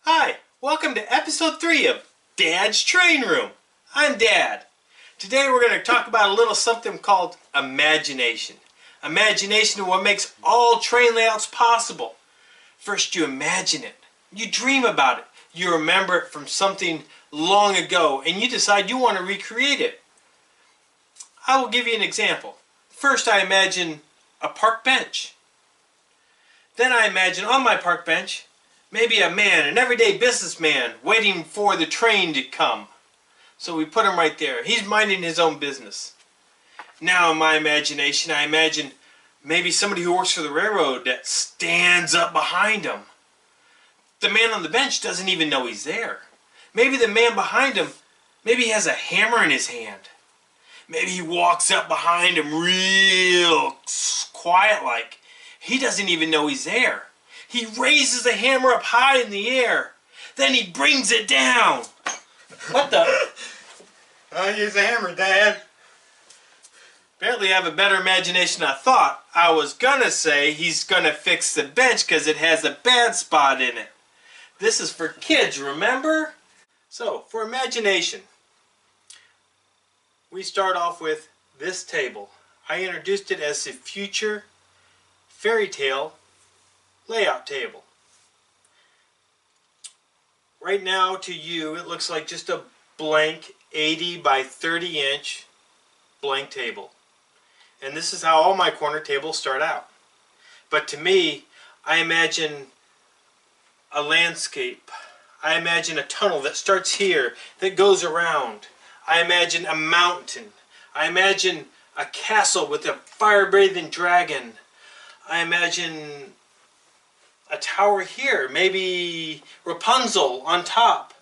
Hi, welcome to episode 3 of Dad's Train Room. I'm Dad. Today we're going to talk about a little something called imagination. Imagination is what makes all train layouts possible. First you imagine it, you dream about it, you remember it from something long ago, and you decide you want to recreate it. I will give you an example. First I imagine a park bench. Then I imagine on my park bench maybe a man, an everyday businessman, waiting for the train to come. So we put him right there. He's minding his own business. Now in my imagination, I imagine maybe somebody who works for the railroad that stands up behind him. The man on the bench doesn't even know he's there. Maybe the man behind him, maybe he has a hammer in his hand. Maybe he walks up behind him real quiet like. He doesn't even know he's there. He raises the hammer up high in the air. Then he brings it down. What the? I use a hammer, Dad. Apparently I have a better imagination than I thought. I was gonna say he's gonna fix the bench because it has a bad spot in it. This is for kids, remember? So, for imagination, we start off with this table. I introduced it as the future fairy tale layout table. Right now to you it looks like just a blank 80 by 30 inch blank table. And this is how all my corner tables start out. But to me, I imagine a landscape. I imagine a tunnel that starts here, that goes around. I imagine a mountain. I imagine a castle with a fire-breathing dragon. I imagine a tower here, maybe Rapunzel on top.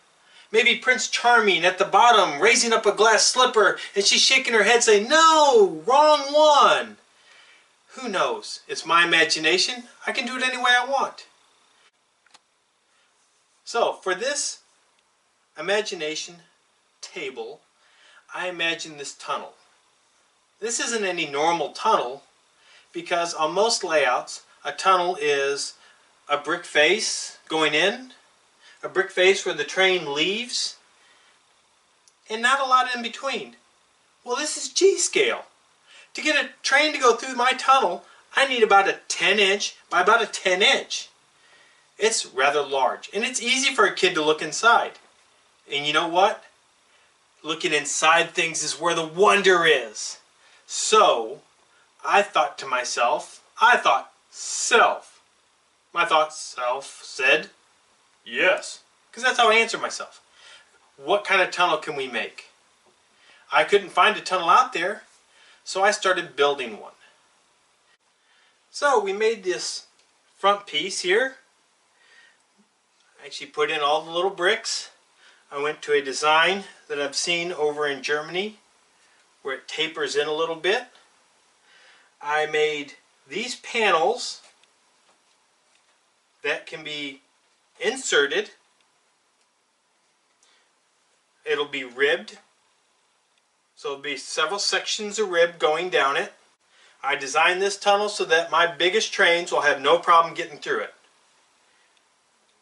Maybe Prince Charming at the bottom raising up a glass slipper and she's shaking her head saying, "No, wrong one." Who knows? It's my imagination. I can do it any way I want. So for this imagination table, I imagine this tunnel. This isn't any normal tunnel because on most layouts a tunnel is a brick face going in, a brick face where the train leaves, and not a lot in between. Well, this is G-scale. To get a train to go through my tunnel, I need about a 10 inch by about a 10 inch. It's rather large, and it's easy for a kid to look inside. And you know what? Looking inside things is where the wonder is. So, I thought to myself, self. My thought self said, yes. Because that's how I answer myself. What kind of tunnel can we make? I couldn't find a tunnel out there, so I started building one. So we made this front piece here. I actually put in all the little bricks. I went to a design that I've seen over in Germany where it tapers in a little bit. I made these panels that can be inserted. It'll be ribbed. So it'll be several sections of rib going down it. I designed this tunnel so that my biggest trains will have no problem getting through it.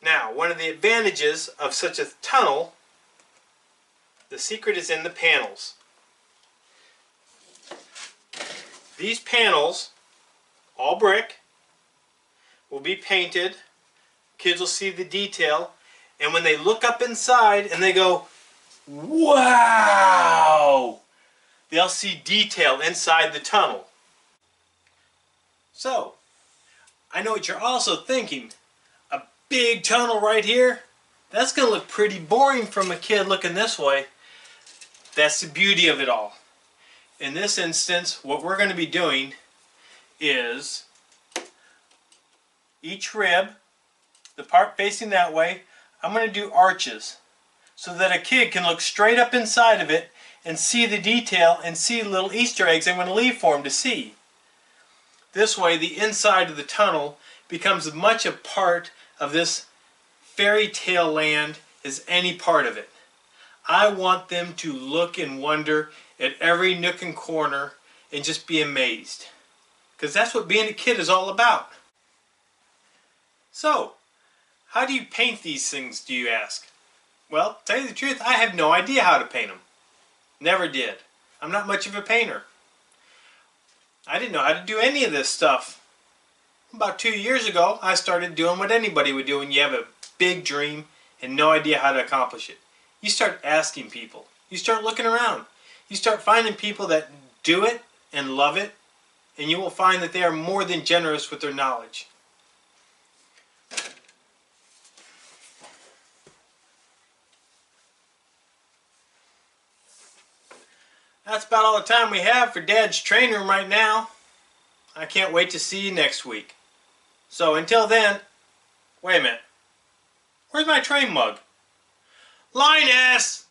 Now, one of the advantages of such a tunnel, the secret is in the panels. These panels, all brick, will be painted. Kids will see the detail, and when they look up inside and they go, "Wow!" they'll see detail inside the tunnel. So, I know what you're also thinking. A big tunnel right here? That's going to look pretty boring from a kid looking this way. That's the beauty of it all. In this instance, what we're going to be doing is each rib, the part facing that way, I'm going to do arches so that a kid can look straight up inside of it and see the detail and see little Easter eggs I'm going to leave for him to see. This way the inside of the tunnel becomes as much a part of this fairy tale land as any part of it. I want them to look and wonder at every nook and corner and just be amazed. Because that's what being a kid is all about. So, How do you paint these things, do you ask? Well, to tell you the truth, I have no idea how to paint them. Never did. I'm not much of a painter. I didn't know how to do any of this stuff. About 2 years ago, I started doing what anybody would do when you have a big dream and no idea how to accomplish it. You start asking people. You start looking around. You start finding people that do it and love it, and you will find that they are more than generous with their knowledge. That's about all the time we have for Dad's Train Room right now. I can't wait to see you next week. So until then, wait a minute. Where's my train mug? Linus!